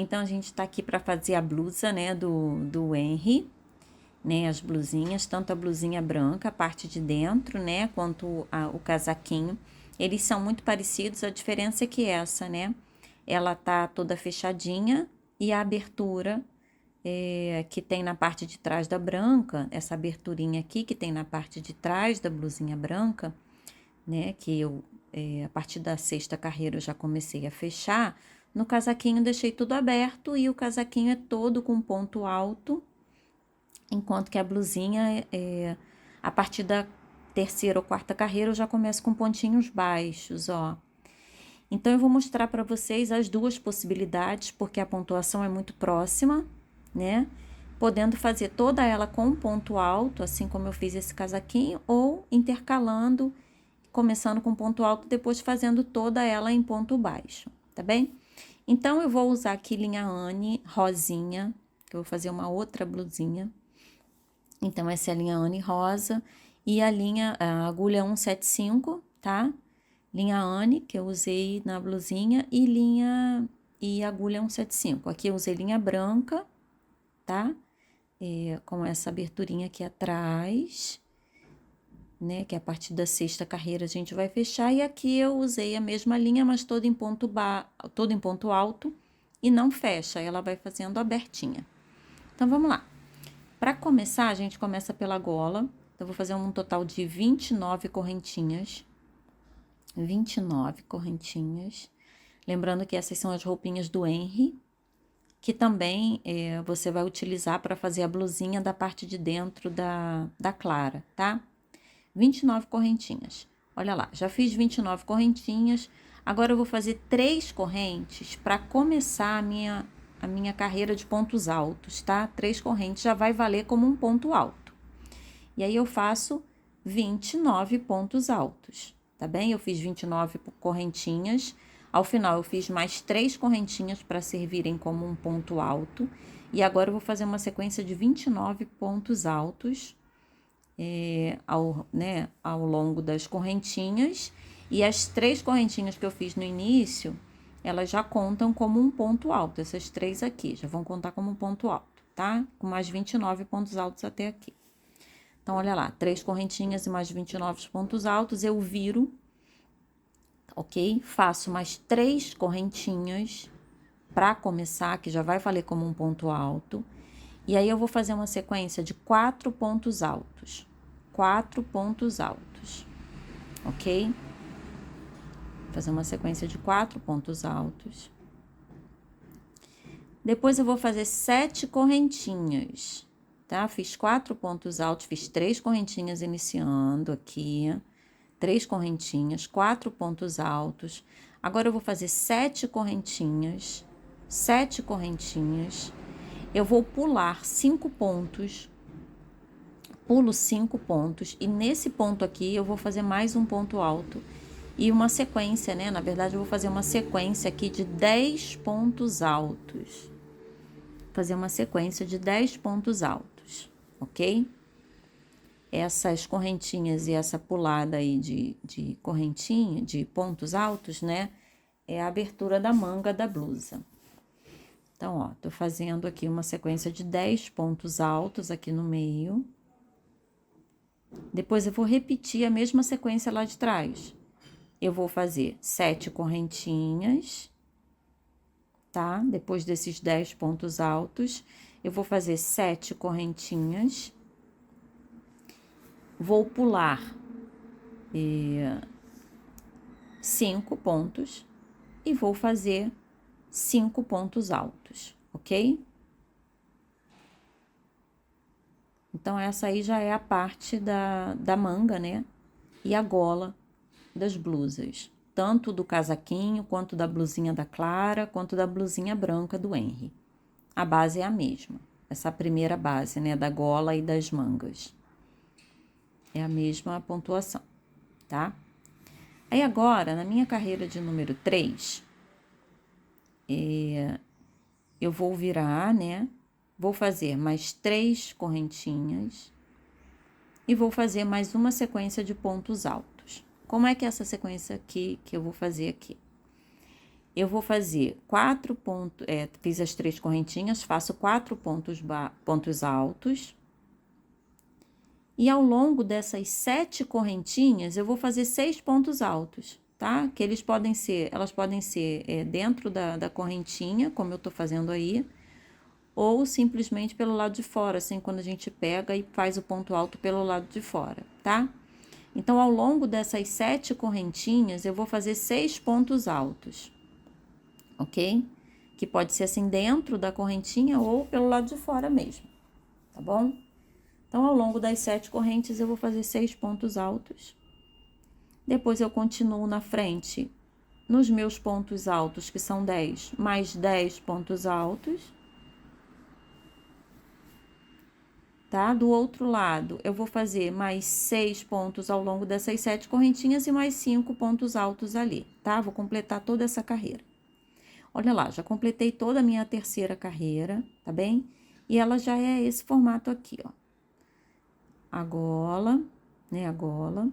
Então, a gente tá aqui para fazer a blusa, né, do Henry, né, as blusinhas, tanto a blusinha branca, a parte de dentro, né, quanto o casaquinho. Eles são muito parecidos, a diferença é que essa, né, ela tá toda fechadinha e a abertura que tem na parte de trás da branca, essa aberturinha aqui que tem na parte de trás da blusinha branca, né, que eu, a partir da 6ª carreira eu já comecei a fechar, no casaquinho deixei tudo aberto e o casaquinho é todo com ponto alto, enquanto que a blusinha, a partir da 3ª ou 4ª carreira eu já começo com pontinhos baixos, ó. Então, eu vou mostrar para vocês as duas possibilidades, porque a pontuação é muito próxima, né? Podendo fazer toda ela com ponto alto, assim como eu fiz esse casaquinho, ou intercalando, começando com ponto alto, depois fazendo toda ela em ponto baixo, tá bem? Então, eu vou usar aqui linha Anne rosinha, que eu vou fazer uma outra blusinha. Então, essa é a linha Anne rosa e a agulha 175, tá? Linha Anne, que eu usei na blusinha, e agulha 175. Aqui eu usei linha branca, tá? Com essa aberturinha aqui atrás, né? Que a partir da 6ª carreira a gente vai fechar. E aqui eu usei a mesma linha, mas toda em ponto alto e não fecha, ela vai fazendo abertinha. Então, vamos lá. Para começar, a gente começa pela gola. Então, eu vou fazer um total de 29 correntinhas. 29 correntinhas. Lembrando que essas são as roupinhas do Henry, que também você vai utilizar para fazer a blusinha da parte de dentro da Clara, tá? 29 correntinhas. Olha lá, já fiz 29 correntinhas. Agora eu vou fazer 3 correntes para começar a minha carreira de pontos altos, tá? 3 correntes já vai valer como um ponto alto. E aí eu faço 29 pontos altos, tá bem? Eu fiz 29 correntinhas. Ao final eu fiz mais 3 correntinhas para servirem como um ponto alto. E agora eu vou fazer uma sequência de 29 pontos altos ao longo das correntinhas. E as 3 correntinhas que eu fiz no início, elas já contam como um ponto alto. Essas 3 aqui já vão contar como um ponto alto, tá? Com mais 29 pontos altos até aqui. Então, olha lá, 3 correntinhas e mais 29 pontos altos, eu viro, ok? Faço mais 3 correntinhas para começar, que já vai valer como um ponto alto. E aí, eu vou fazer uma sequência de 4 pontos altos. 4 pontos altos, ok? Vou fazer uma sequência de 4 pontos altos. Depois, eu vou fazer 7 correntinhas, tá? Fiz 4 pontos altos, fiz 3 correntinhas iniciando aqui, 3 correntinhas, 4 pontos altos. Agora, eu vou fazer 7 correntinhas, 7 correntinhas. Eu vou pular 5 pontos, pulo 5 pontos, e nesse ponto aqui, eu vou fazer mais um ponto alto e uma sequência, né? Na verdade, eu vou fazer uma sequência aqui de 10 pontos altos. Fazer uma sequência de 10 pontos altos, ok? Essas correntinhas e essa pulada aí de correntinha, de pontos altos, né? É a abertura da manga da blusa. Então, ó, tô fazendo aqui uma sequência de 10 pontos altos aqui no meio. Depois, eu vou repetir a mesma sequência lá de trás. Eu vou fazer 7 correntinhas, tá? Depois desses 10 pontos altos, eu vou fazer 7 correntinhas, vou pular 5 pontos e vou fazer 5 pontos altos, ok? Então, essa aí já é a parte da manga, né? E a gola das blusas. Tanto do casaquinho, quanto da blusinha da Clara, quanto da blusinha branca do Henry. A base é a mesma. Essa primeira base, né? Da gola e das mangas. É a mesma pontuação, tá? Aí, agora, na minha carreira de número 3, eu vou virar, né? Vou fazer mais 3 correntinhas e vou fazer mais uma sequência de pontos altos. Como é que é essa sequência aqui que eu vou fazer aqui? eu vou fazer 4 pontos, fiz as 3 correntinhas, faço 4 pontos altos. E ao longo dessas 7 correntinhas, eu vou fazer 6 pontos altos, tá? Que elas podem ser dentro da correntinha, como eu tô fazendo aí, ou simplesmente pelo lado de fora, assim, quando a gente pega e faz o ponto alto pelo lado de fora, tá? Então, ao longo dessas 7 correntinhas, eu vou fazer 6 pontos altos, ok? Que pode ser assim dentro da correntinha ou pelo lado de fora mesmo, tá bom? Então, ao longo das 7 correntes, eu vou fazer 6 pontos altos. Depois, eu continuo na frente, nos meus pontos altos, que são 10, mais 10 pontos altos. Tá? Do outro lado, eu vou fazer mais 6 pontos ao longo dessas 7 correntinhas e mais 5 pontos altos ali, tá? Vou completar toda essa carreira. Olha lá, já completei toda a minha terceira carreira, tá bem? E ela já é esse formato aqui, ó. A gola, né? A gola.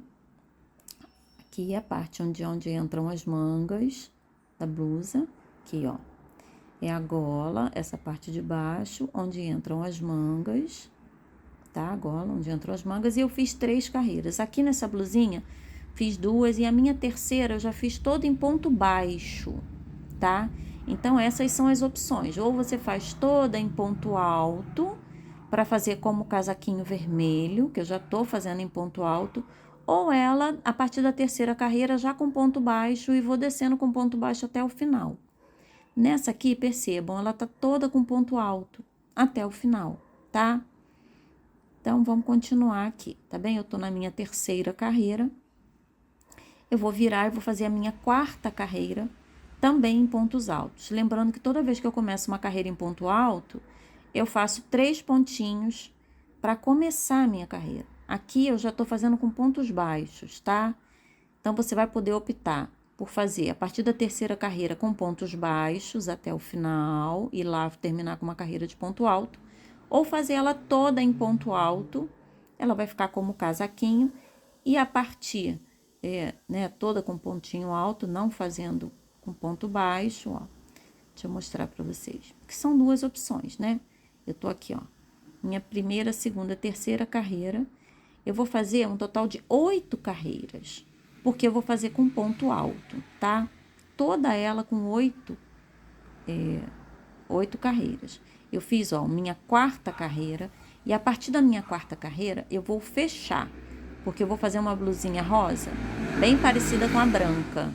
Aqui é a parte onde entram as mangas da blusa. Aqui, ó. É a gola, essa parte de baixo, onde entram as mangas, tá? A gola, onde entram as mangas. E eu fiz 3 carreiras. Aqui nessa blusinha, fiz 2. E a minha terceira, eu já fiz toda em ponto baixo, tá? Então, essas são as opções. Ou você faz toda em ponto alto, para fazer como casaquinho vermelho, que eu já tô fazendo em ponto alto, ou ela, a partir da terceira carreira, já com ponto baixo e vou descendo com ponto baixo até o final. Nessa aqui, percebam, ela tá toda com ponto alto até o final, tá? Então, vamos continuar aqui, tá bem? Eu tô na minha terceira carreira. Eu vou virar e vou fazer a minha quarta carreira, também em pontos altos. Lembrando que toda vez que eu começo uma carreira em ponto alto, eu faço 3 pontinhos para começar a minha carreira. Aqui eu já tô fazendo com pontos baixos, tá? Então, você vai poder optar por fazer a partir da terceira carreira com pontos baixos até o final e lá terminar com uma carreira de ponto alto, ou fazer ela toda em ponto alto, ela vai ficar como casaquinho, e a partir, né, toda com pontinho alto, não fazendo com ponto baixo, ó. Deixa eu mostrar para vocês, que são 2 opções, né? Eu tô aqui, ó, minha primeira, segunda, terceira carreira, eu vou fazer um total de 8 carreiras, porque eu vou fazer com ponto alto, tá? Toda ela com 8 carreiras. Eu fiz, ó, minha quarta carreira, e a partir da minha quarta carreira, eu vou fechar, porque eu vou fazer uma blusinha rosa, bem parecida com a branca,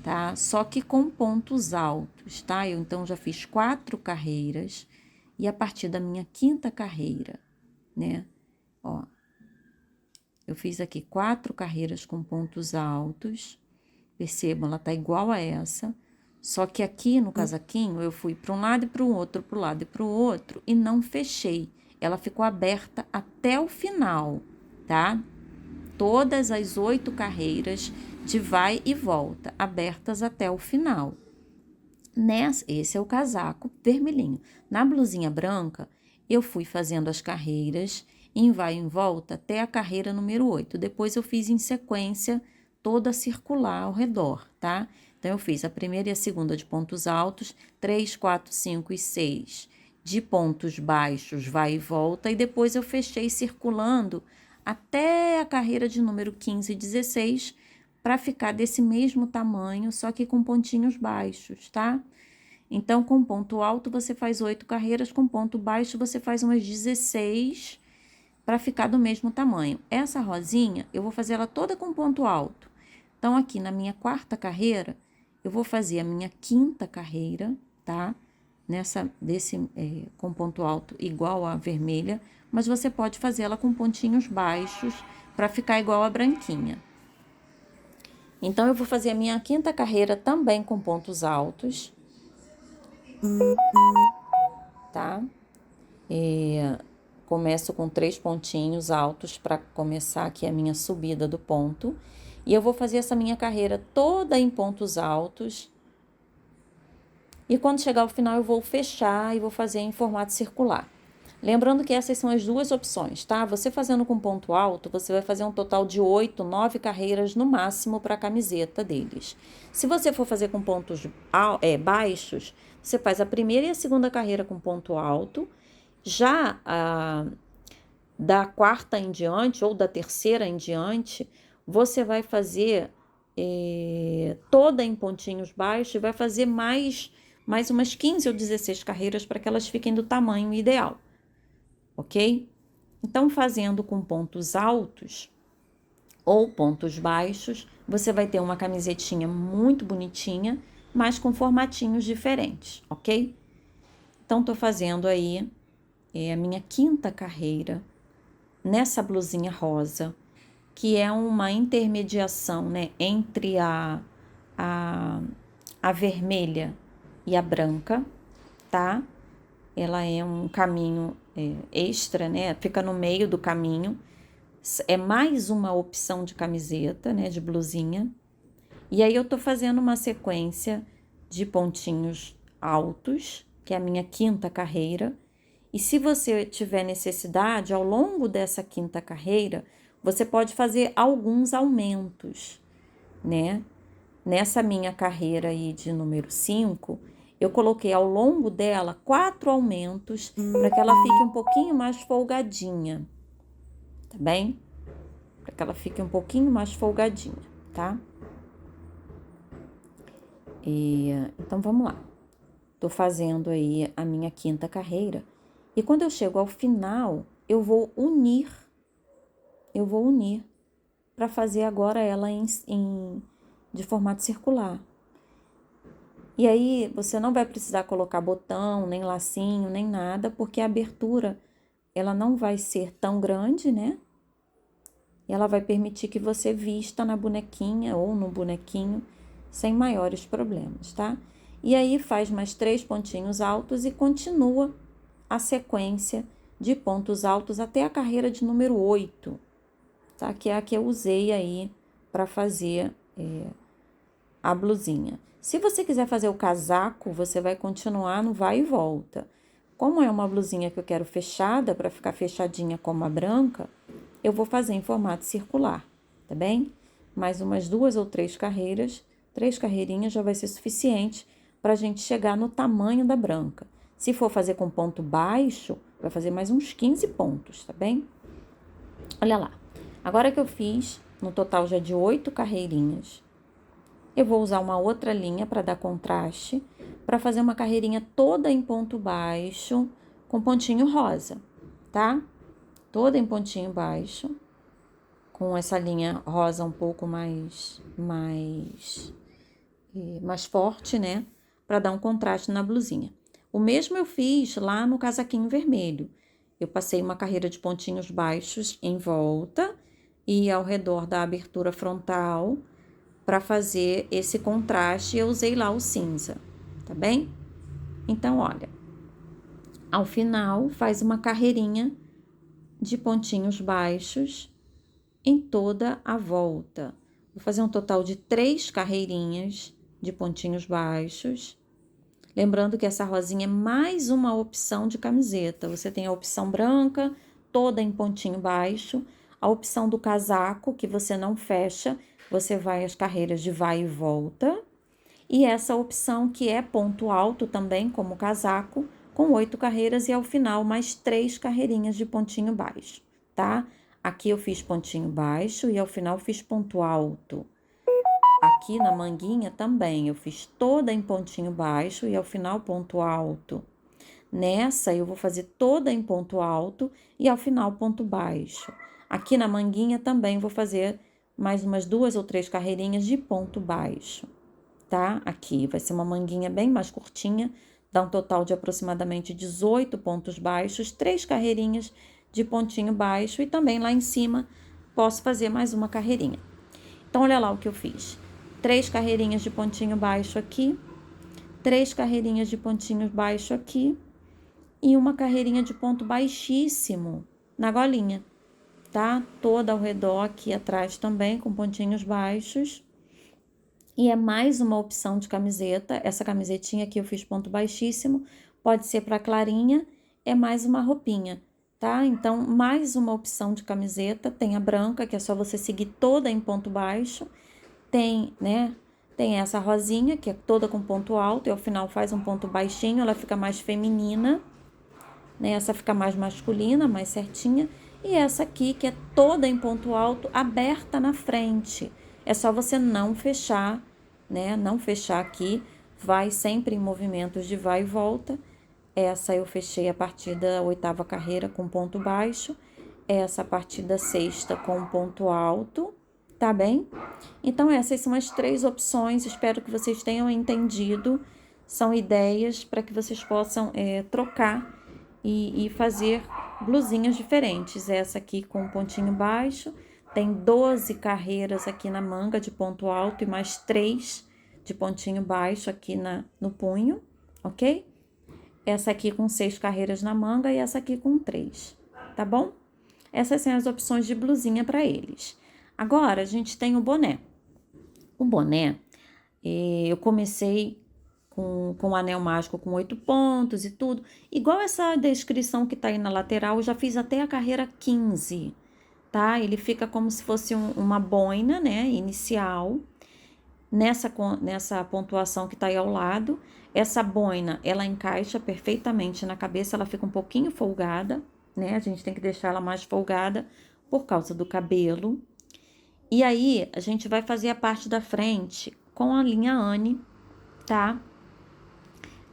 tá? Só que com pontos altos, tá? Eu, então, já fiz 4 carreiras, e a partir da minha quinta carreira, né? Ó, eu fiz aqui 4 carreiras com pontos altos, percebam, ela tá igual a essa, só que aqui no casaquinho eu fui para um lado e para o outro, para o lado e para o outro, e não fechei. Ela ficou aberta até o final, tá? Todas as 8 carreiras de vai e volta, abertas até o final. Esse é o casaco vermelhinho. Na blusinha branca, eu fui fazendo as carreiras em vai e em volta até a carreira número 8. Depois eu fiz em sequência toda circular ao redor, tá? Então, eu fiz a primeira e a segunda de pontos altos, 3, 4, 5 e 6 de pontos baixos, vai e volta, e depois eu fechei circulando até a carreira de número 15 e 16, para ficar desse mesmo tamanho, só que com pontinhos baixos, tá? Então, com ponto alto, você faz 8 carreiras, com ponto baixo, você faz umas 16, para ficar do mesmo tamanho. Essa rosinha, eu vou fazer ela toda com ponto alto. Então, aqui na minha quarta carreira, eu vou fazer a minha quinta carreira, tá? Com ponto alto igual a vermelha, mas você pode fazer ela com pontinhos baixos para ficar igual a branquinha. Então, eu vou fazer a minha quinta carreira também com pontos altos, tá? Começo com 3 pontinhos altos para começar aqui a minha subida do ponto. E eu vou fazer essa minha carreira toda em pontos altos. E quando chegar ao final, eu vou fechar e vou fazer em formato circular. Lembrando que essas são as duas opções, tá? Você fazendo com ponto alto, você vai fazer um total de 8, 9 carreiras no máximo para a camiseta deles. Se você for fazer com pontos baixos, você faz a primeira e a segunda carreira com ponto alto. Já da quarta em diante ou da terceira em diante, você vai fazer toda em pontinhos baixos e vai fazer mais umas 15 ou 16 carreiras para que elas fiquem do tamanho ideal. Ok? Então, fazendo com pontos altos ou pontos baixos, você vai ter uma camisetinha muito bonitinha, mas com formatinhos diferentes, ok? Então, tô fazendo aí a minha quinta carreira nessa blusinha rosa, que é uma intermediação, né, entre a vermelha e a branca, tá? Ela é um caminho extra, né? Fica no meio do caminho. É mais uma opção de camiseta, né? De blusinha. E aí eu tô fazendo uma sequência de pontinhos altos, que é a minha quinta carreira. E se você tiver necessidade, ao longo dessa quinta carreira, você pode fazer alguns aumentos, né? Nessa minha carreira aí de número 5, eu coloquei ao longo dela 4 aumentos para que ela fique um pouquinho mais folgadinha, tá bem? Para que ela fique um pouquinho mais folgadinha, tá? Então vamos lá. Tô fazendo aí a minha quinta carreira e quando eu chego ao final, eu vou unir para fazer agora ela de formato circular. E aí, você não vai precisar colocar botão, nem lacinho, nem nada, porque a abertura, ela não vai ser tão grande, né? E ela vai permitir que você vista na bonequinha ou no bonequinho sem maiores problemas, tá? E aí, faz mais 3 pontinhos altos e continua a sequência de pontos altos até a carreira de número 8, tá? Que é a que eu usei aí para fazer a blusinha. Se você quiser fazer o casaco, você vai continuar no vai e volta. Como é uma blusinha que eu quero fechada, para ficar fechadinha como a branca, eu vou fazer em formato circular, tá bem? Mais umas 2 ou 3 carreiras, 3 carreirinhas já vai ser suficiente para a gente chegar no tamanho da branca. Se for fazer com ponto baixo, vai fazer mais uns 15 pontos, tá bem? Olha lá. Agora que eu fiz, no total já de 8 carreirinhas, eu vou usar uma outra linha para dar contraste, para fazer uma carreirinha toda em ponto baixo, com pontinho rosa, tá? Toda em pontinho baixo, com essa linha rosa um pouco mais forte, né? Para dar um contraste na blusinha. O mesmo eu fiz lá no casaquinho vermelho. Eu passei uma carreira de pontinhos baixos em volta e ao redor da abertura frontal, para fazer esse contraste, eu usei lá o cinza, tá bem? Então, olha, ao final, faz uma carreirinha de pontinhos baixos em toda a volta. Vou fazer um total de 3 carreirinhas de pontinhos baixos. Lembrando que essa rosinha é mais uma opção de camiseta. Você tem a opção branca, toda em pontinho baixo, a opção do casaco, que você não fecha, você vai as carreiras de vai e volta, e essa opção que é ponto alto também, como casaco, com 8 carreiras e ao final mais 3 carreirinhas de pontinho baixo, tá? Aqui eu fiz pontinho baixo e ao final fiz ponto alto. Aqui na manguinha também, eu fiz toda em pontinho baixo e ao final ponto alto. Nessa, eu vou fazer toda em ponto alto e ao final ponto baixo. Aqui na manguinha também vou fazer mais umas 2 ou 3 carreirinhas de ponto baixo, tá? Aqui vai ser uma manguinha bem mais curtinha, dá um total de aproximadamente 18 pontos baixos, 3 carreirinhas de pontinho baixo e também lá em cima posso fazer mais uma carreirinha. Então, olha lá o que eu fiz. 3 carreirinhas de pontinho baixo aqui, 3 carreirinhas de pontinho baixo aqui e uma carreirinha de ponto baixíssimo na golinha, tá? Toda ao redor aqui atrás também com pontinhos baixos. E é mais uma opção de camiseta. Essa camisetinha aqui eu fiz ponto baixíssimo, pode ser para clarinha é mais uma roupinha, tá? Então, mais uma opção de camiseta, tem a branca, que é só você seguir toda em ponto baixo, tem, né? Tem essa rosinha, que é toda com ponto alto, e ao final faz um ponto baixinho, ela fica mais feminina, né? Essa fica mais masculina, mais certinha. E essa aqui, que é toda em ponto alto, aberta na frente. É só você não fechar, né? Não fechar aqui, vai sempre em movimentos de vai e volta. Essa eu fechei a partir da 8ª carreira com ponto baixo. Essa a partir da 6ª com ponto alto, tá bem? Então, essas são as 3 opções. Espero que vocês tenham entendido. São ideias para que vocês possam trocar e fazer blusinhas diferentes. Essa aqui com pontinho baixo, tem 12 carreiras aqui na manga de ponto alto e mais 3 de pontinho baixo aqui no punho, ok? Essa aqui com 6 carreiras na manga e essa aqui com 3, tá bom? Essas são as opções de blusinha para eles. Agora, a gente tem o boné. O boné, eu comecei com o anel mágico com 8 pontos e tudo. Igual essa descrição que tá aí na lateral, eu já fiz até a carreira 15, tá? Ele fica como se fosse uma boina, né, inicial, nessa pontuação que tá aí ao lado. Essa boina, ela encaixa perfeitamente na cabeça, ela fica um pouquinho folgada, né? A gente tem que deixar ela mais folgada por causa do cabelo. E aí, a gente vai fazer a parte da frente com a linha Anne, tá?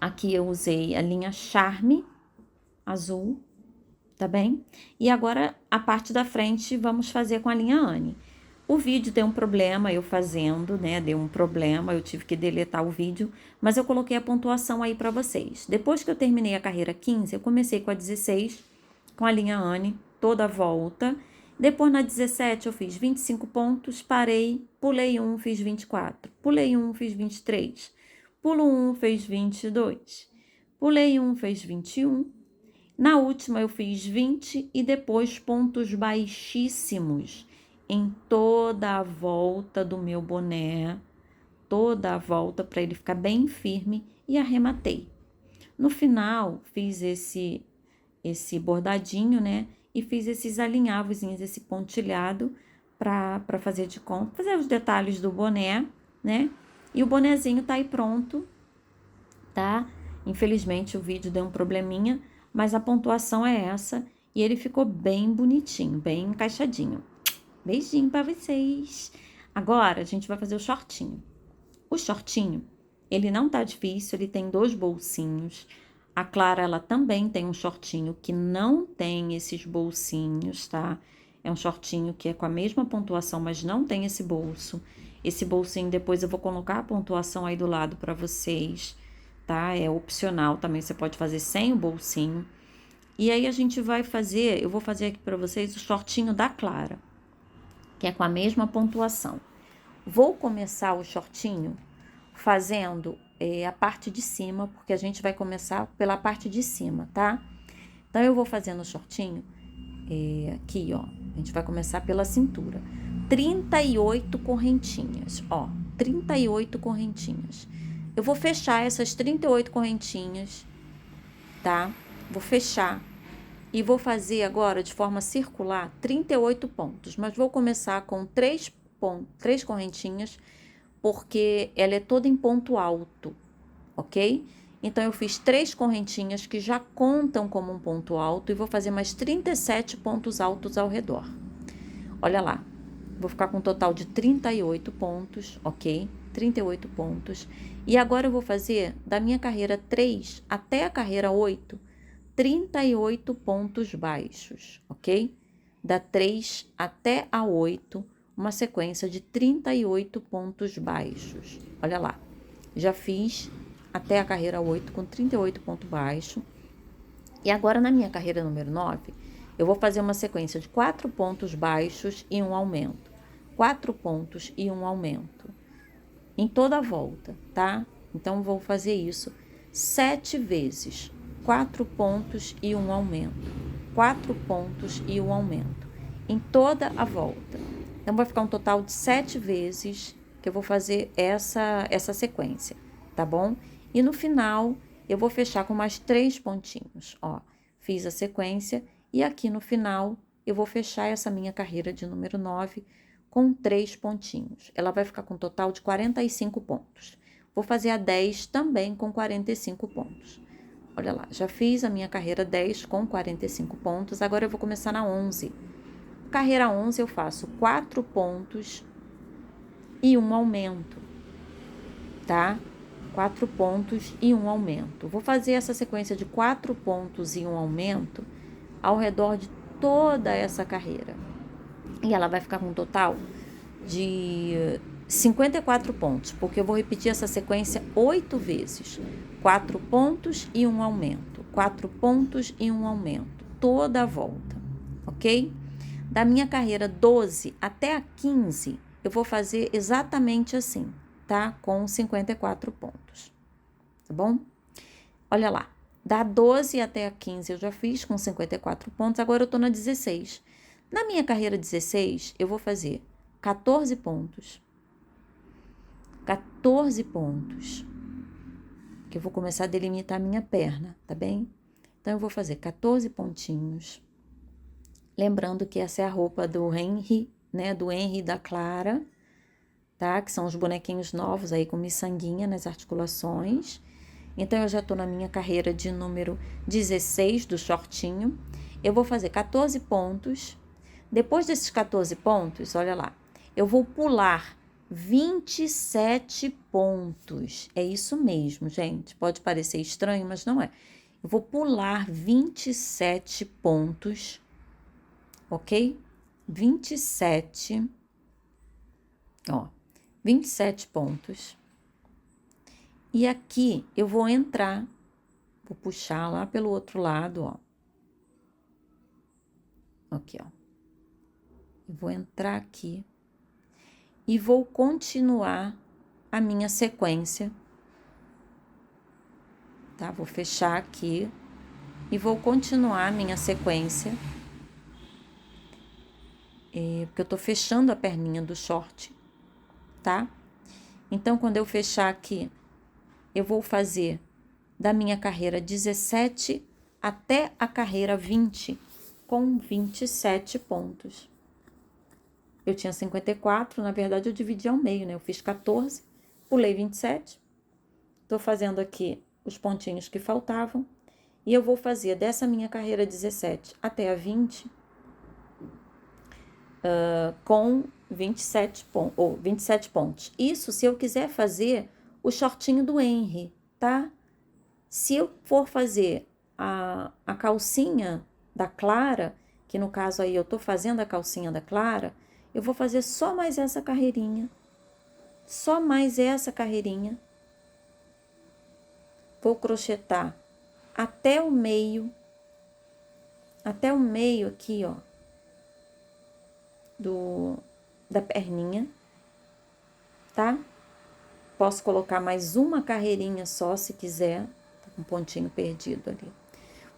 Aqui eu usei a linha Charme azul, tá bem? E agora, a parte da frente, vamos fazer com a linha Anne. O vídeo deu um problema, eu fazendo, né? Deu um problema, eu tive que deletar o vídeo, mas eu coloquei a pontuação aí pra vocês. Depois que eu terminei a carreira 15, eu comecei com a 16, com a linha Anne, toda a volta. Depois, na 17, eu fiz 25 pontos, parei, pulei 1, fiz 24. Pulei 1, fiz 23. Pulo 1, fez 22. Pulei 1, fez 21. Na última, eu fiz 20 e depois pontos baixíssimos em toda a volta do meu boné, toda a volta para ele ficar bem firme e arrematei. No final, fiz esse bordadinho, né? E fiz esses alinhavozinhos, esse pontilhado para fazer de conta, fazer os detalhes do boné, né? E o bonezinho tá aí pronto, tá? Infelizmente o vídeo deu um probleminha, mas a pontuação é essa e ele ficou bem bonitinho, bem encaixadinho. Beijinho para vocês! Agora a gente vai fazer o shortinho. O shortinho, ele não tá difícil, ele tem 2 bolsinhos. A Clara, ela também tem um shortinho que não tem esses bolsinhos, tá? É um shortinho que é com a mesma pontuação, mas não tem esse bolso. Esse bolsinho, depois eu vou colocar a pontuação aí do lado para vocês, tá? É opcional também, você pode fazer sem o bolsinho. E aí a gente vai fazer, eu vou fazer aqui para vocês o shortinho da Clara, que é com a mesma pontuação. Vou começar o shortinho fazendo a parte de cima, porque a gente vai começar pela parte de cima, tá? Então, eu vou fazendo o shortinho aqui, ó. A gente vai começar pela cintura. 38 correntinhas, ó. 38 correntinhas. Eu vou fechar essas 38 correntinhas, tá? Vou fechar. E vou fazer agora, de forma circular, 38 pontos. Mas vou começar com 3 correntinhas, porque ela é toda em ponto alto, ok? Então, eu fiz 3 correntinhas que já contam como um ponto alto e vou fazer mais 37 pontos altos ao redor. Olha lá, vou ficar com um total de 38 pontos, ok? 38 pontos. E agora eu vou fazer da minha carreira 3 até a carreira 8, 38 pontos baixos, ok? Da 3 até a 8, uma sequência de 38 pontos baixos. Olha lá, já fiz até a carreira 8 com 38 pontos baixos. E agora na minha carreira número 9, eu vou fazer uma sequência de 4 pontos baixos e um aumento. 4 pontos e um aumento. Em toda a volta, tá? Então, vou fazer isso 7 vezes. 4 pontos e um aumento. 4 pontos e um aumento. Em toda a volta. Então, vai ficar um total de 7 vezes que eu vou fazer essa sequência, tá bom? E no final, eu vou fechar com mais 3 pontinhos, ó. Fiz a sequência e aqui no final eu vou fechar essa minha carreira de número 9 com 3 pontinhos. Ela vai ficar com um total de 45 pontos. Vou fazer a 10 também com 45 pontos. Olha lá, já fiz a minha carreira 10 com 45 pontos, agora eu vou começar na 11. Carreira 11 eu faço 4 pontos e um aumento, tá? 4 pontos e um aumento. Vou fazer essa sequência de 4 pontos e um aumento ao redor de toda essa carreira. E ela vai ficar com um total de 54 pontos, porque eu vou repetir essa sequência 8 vezes. 4 pontos e um aumento. 4 pontos e um aumento. Toda a volta, ok? Da minha carreira 12 até a 15, eu vou fazer exatamente assim, tá? Com 54 pontos, tá bom? Olha lá, da 12 até a 15 eu já fiz com 54 pontos, agora eu tô na 16. Na minha carreira 16, eu vou fazer 14 pontos. 14 pontos. Que eu vou começar a delimitar a minha perna, tá bem? Então, eu vou fazer 14 pontinhos. Lembrando que essa é a roupa do Henry, né? Do Henry e da Clara, tá? Que são os bonequinhos novos aí com miçanguinha nas articulações. Então, eu já tô na minha carreira de número 16 do shortinho. Eu vou fazer 14 pontos. Depois desses 14 pontos, olha lá, eu vou pular 27 pontos. É isso mesmo, gente. Pode parecer estranho, mas não é. Eu vou pular 27 pontos, ok? 27, ó, 27 pontos. E aqui eu vou entrar, vou puxar lá pelo outro lado, ó. Aqui, ó. Eu vou entrar aqui e vou continuar a minha sequência, tá? Vou fechar aqui e vou continuar a minha sequência, porque eu tô fechando a perninha do short, tá? Então, quando eu fechar aqui, eu vou fazer da minha carreira 17 até a carreira 20, com 27 pontos. Eu tinha 54, na verdade eu dividi ao meio, né? Eu fiz 14, pulei 27. Tô fazendo aqui os pontinhos que faltavam. E eu vou fazer dessa minha carreira 17 até a 20, com 27 pontos. Isso se eu quiser fazer o shortinho do Henry, tá? Se eu for fazer a calcinha da Clara, que no caso aí eu tô fazendo a calcinha da Clara, eu vou fazer só mais essa carreirinha. Só mais essa carreirinha. Vou crochetar até o meio aqui, ó, da perninha, tá? Posso colocar mais uma carreirinha só, se quiser. Tá com um pontinho perdido ali.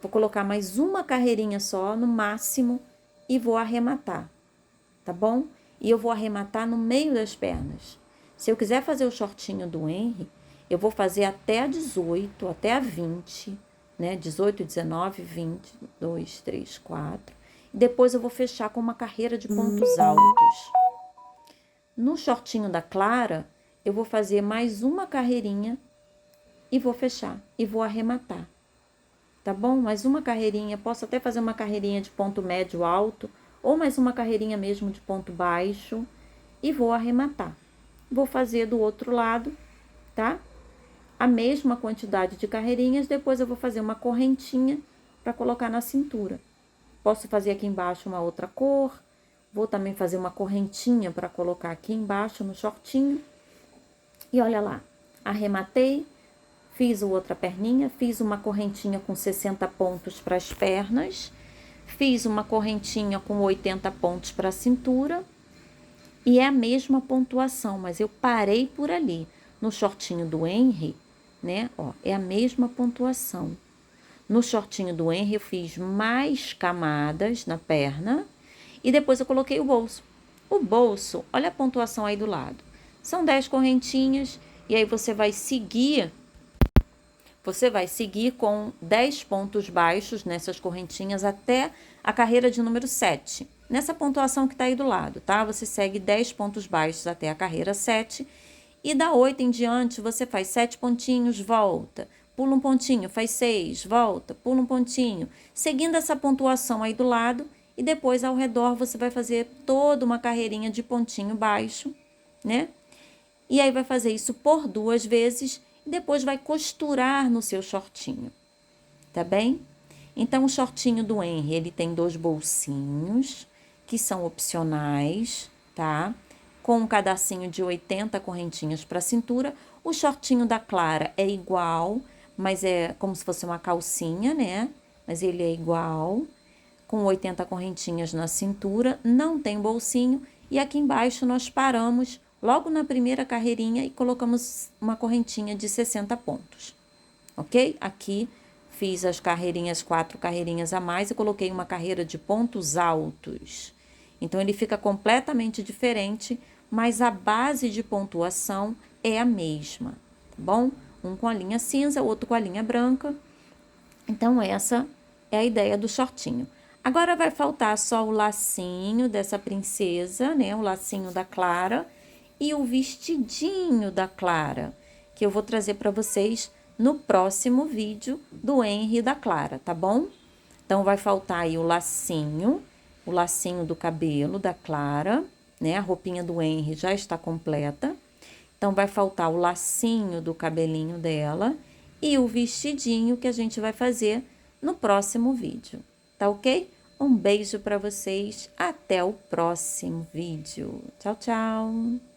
Vou colocar mais uma carreirinha só, no máximo, e vou arrematar, tá bom? E eu vou arrematar no meio das pernas. Se eu quiser fazer o shortinho do Henry, eu vou fazer até a 18, até a 20, né? 18, 19, 20, 2, 3, 4. E depois eu vou fechar com uma carreira de pontos altos. No shortinho da Clara, eu vou fazer mais uma carreirinha e vou fechar. E vou arrematar, tá bom? Mais uma carreirinha, posso até fazer uma carreirinha de ponto médio alto, ou mais uma carreirinha mesmo de ponto baixo, e vou arrematar. Vou fazer do outro lado, tá? A mesma quantidade de carreirinhas, depois eu vou fazer uma correntinha para colocar na cintura. Posso fazer aqui embaixo uma outra cor, vou também fazer uma correntinha para colocar aqui embaixo no shortinho. E olha lá, arrematei, fiz outra perninha, fiz uma correntinha com 60 pontos para as pernas, fiz uma correntinha com 80 pontos para a cintura, e é a mesma pontuação, mas eu parei por ali. No shortinho do Henry, né, ó, é a mesma pontuação. No shortinho do Henry eu fiz mais camadas na perna, e depois eu coloquei o bolso. O bolso, olha a pontuação aí do lado. São 10 correntinhas, e aí você vai seguir você vai seguir com 10 pontos baixos nessas correntinhas até a carreira de número 7. Nessa pontuação que tá aí do lado, tá? Você segue 10 pontos baixos até a carreira 7. E da 8 em diante, você faz 7 pontinhos, volta, pula um pontinho, faz 6, volta, pula um pontinho. Seguindo essa pontuação aí do lado, e depois ao redor você vai fazer toda uma carreirinha de pontinho baixo, né? E aí vai fazer isso por 2 vezes e depois vai costurar no seu shortinho, tá bem? Então, o shortinho do Henry, ele tem 2 bolsinhos, que são opcionais, tá? Com um pedacinho de 80 correntinhas para a cintura. O shortinho da Clara é igual, mas é como se fosse uma calcinha, né? Mas ele é igual, com 80 correntinhas na cintura, não tem bolsinho. E aqui embaixo nós paramos logo na primeira carreirinha e colocamos uma correntinha de 60 pontos, ok? Aqui fiz as carreirinhas, 4 carreirinhas a mais e coloquei uma carreira de pontos altos. Então, ele fica completamente diferente, mas a base de pontuação é a mesma, tá bom? Um com a linha cinza, outro com a linha branca. Então, essa é a ideia do shortinho. Agora, vai faltar só o lacinho dessa princesa, né? O lacinho da Clara e o vestidinho da Clara, que eu vou trazer para vocês no próximo vídeo do Henry e da Clara, tá bom? Então, vai faltar aí o lacinho do cabelo da Clara, né? A roupinha do Henry já está completa. Então, vai faltar o lacinho do cabelinho dela e o vestidinho que a gente vai fazer no próximo vídeo, tá ok? Um beijo para vocês, até o próximo vídeo. Tchau, tchau!